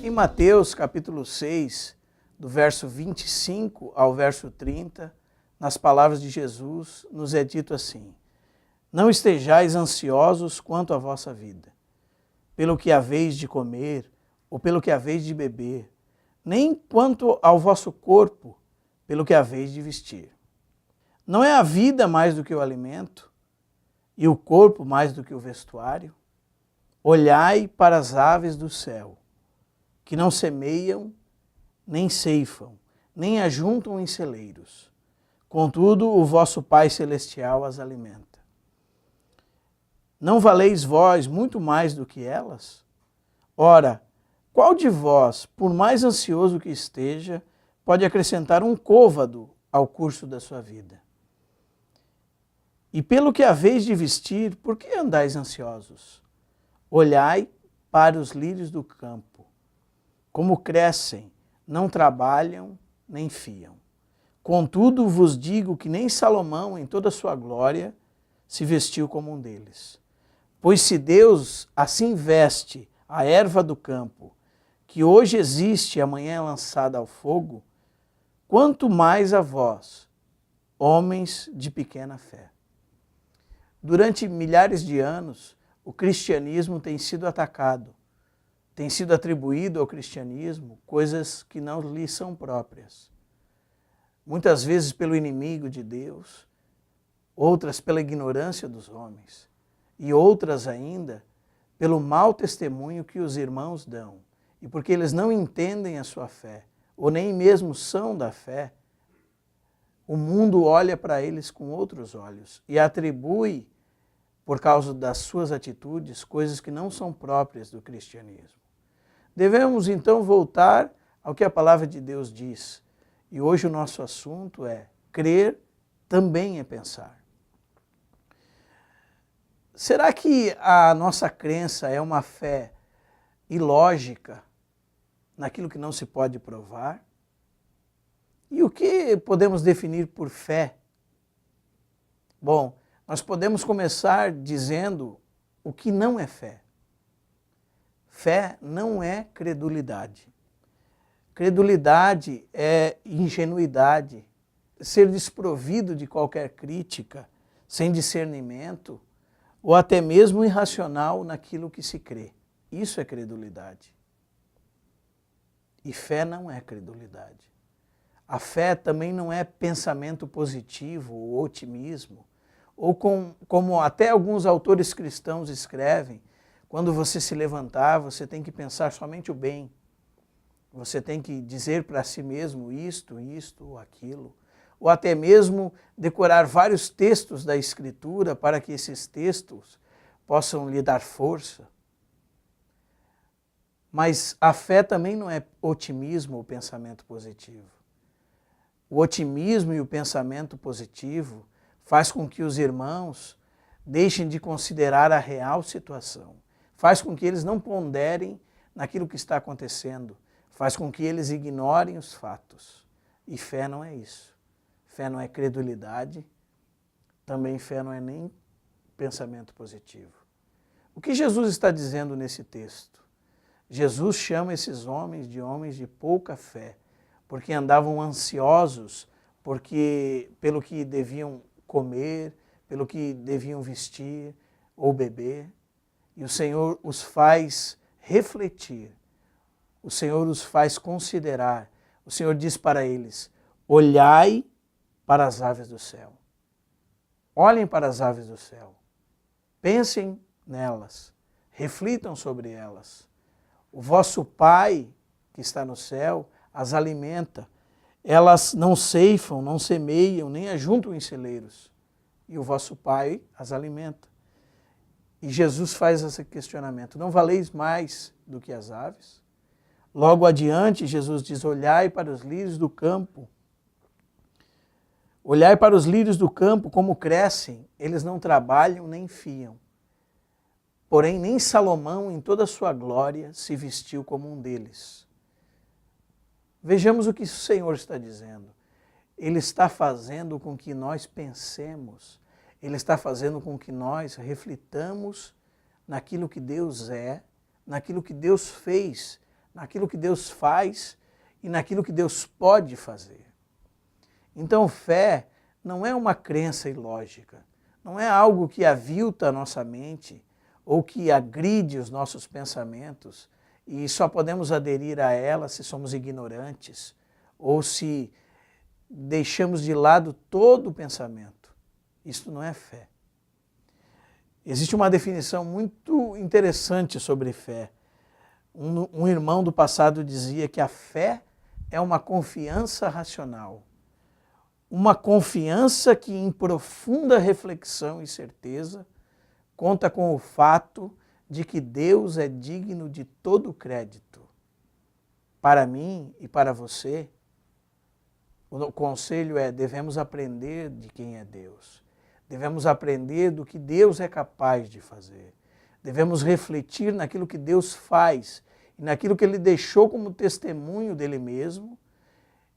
Em Mateus capítulo 6, do verso 25 ao verso 30, nas palavras de Jesus, nos é dito assim: não estejais ansiosos quanto à vossa vida, pelo que haveis de comer ou pelo que haveis de beber, nem quanto ao vosso corpo, pelo que haveis de vestir. Não é a vida mais do que o alimento, e o corpo mais do que o vestuário? Olhai para as aves do céu, que não semeiam, nem ceifam, nem ajuntam em celeiros. Contudo, o vosso Pai Celestial as alimenta. Não valeis vós muito mais do que elas? Ora, qual de vós, por mais ansioso que esteja, pode acrescentar um côvado ao curso da sua vida? E pelo que haveis de vestir, por que andais ansiosos? Olhai para os lírios do campo, como crescem, não trabalham, nem fiam. Contudo vos digo que nem Salomão, em toda a sua glória, se vestiu como um deles. Pois se Deus assim veste a erva do campo, que hoje existe e amanhã é lançada ao fogo, quanto mais a vós, homens de pequena fé. Durante milhares de anos, o cristianismo tem sido atacado, tem sido atribuído ao cristianismo coisas que não lhe são próprias. Muitas vezes pelo inimigo de Deus, outras pela ignorância dos homens, e outras ainda pelo mau testemunho que os irmãos dão. E porque eles não entendem a sua fé, ou nem mesmo são da fé, o mundo olha para eles com outros olhos e atribui, por causa das suas atitudes, coisas que não são próprias do cristianismo. Devemos então voltar ao que a palavra de Deus diz. E hoje o nosso assunto é: crer também é pensar. Será que a nossa crença é uma fé ilógica naquilo que não se pode provar? E o que podemos definir por fé? Bom, nós podemos começar dizendo o que não é fé. Fé não é credulidade. Credulidade é ingenuidade, ser desprovido de qualquer crítica, sem discernimento, ou até mesmo irracional naquilo que se crê. Isso é credulidade. E fé não é credulidade. A fé também não é pensamento positivo ou otimismo, ou como até alguns autores cristãos escrevem, quando você se levantar, você tem que pensar somente o bem. Você tem que dizer para si mesmo isto ou aquilo. Ou até mesmo decorar vários textos da Escritura para que esses textos possam lhe dar força. Mas a fé também não é otimismo ou pensamento positivo. O otimismo e o pensamento positivo faz com que os irmãos deixem de considerar a real situação. Faz com que eles não ponderem naquilo que está acontecendo. Faz com que eles ignorem os fatos. E fé não é isso. Fé não é credulidade. Também fé não é nem pensamento positivo. O que Jesus está dizendo nesse texto? Jesus chama esses homens de pouca fé, porque andavam ansiosos pelo que deviam comer, pelo que deviam vestir ou beber. E o Senhor os faz refletir, o Senhor os faz considerar. O Senhor diz para eles: olhai para as aves do céu. Olhem para as aves do céu. Pensem nelas, reflitam sobre elas. O vosso Pai que está no céu as alimenta. Elas não ceifam, não semeiam, nem ajuntam em celeiros. E o vosso Pai as alimenta. E Jesus faz esse questionamento: não valeis mais do que as aves? Logo adiante, Jesus diz: olhai para os lírios do campo. Olhai para os lírios do campo como crescem, eles não trabalham nem fiam. Porém, nem Salomão, em toda a sua glória, se vestiu como um deles. Vejamos o que o Senhor está dizendo. Ele está fazendo com que nós pensemos, Ele está fazendo com que nós reflitamos naquilo que Deus é, naquilo que Deus fez naquilo que Deus faz e naquilo que Deus pode fazer. Então, fé não é uma crença ilógica, não é algo que avilta a nossa mente ou que agride os nossos pensamentos e só podemos aderir a ela se somos ignorantes ou se deixamos de lado todo o pensamento. Isso não é fé. Existe uma definição muito interessante sobre fé. Um irmão do passado dizia que a fé é uma confiança racional. Uma confiança que, em profunda reflexão e certeza, conta com o fato de que Deus é digno de todo o crédito. Para mim e para você, o conselho é: devemos aprender de quem é Deus. Devemos aprender do que Deus é capaz de fazer. Devemos refletir naquilo que Deus faz e naquilo que Ele deixou como testemunho dele mesmo,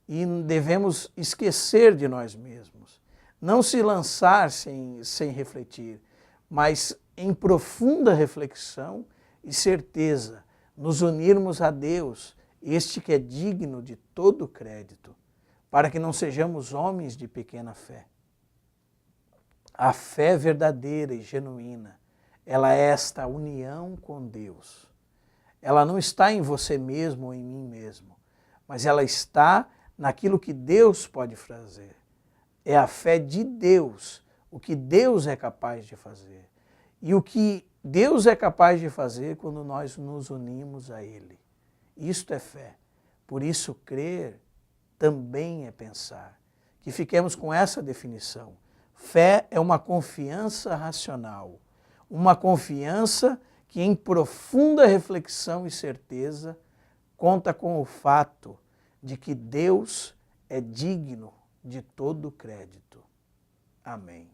e devemos esquecer de nós mesmos. Não se lançar sem refletir, mas em profunda reflexão e certeza, nos unirmos a Deus, este que é digno de todo o crédito, para que não sejamos homens de pequena fé. A fé verdadeira e genuína, ela é esta união com Deus. Ela não está em você mesmo ou em mim mesmo, mas ela está naquilo que Deus pode fazer. É a fé de Deus, o que Deus é capaz de fazer. E o que Deus é capaz de fazer quando nós nos unimos a Ele. Isto é fé. Por isso, crer também é pensar. Que fiquemos com essa definição. Fé é uma confiança racional, uma confiança que, em profunda reflexão e certeza, conta com o fato de que Deus é digno de todo o crédito. Amém.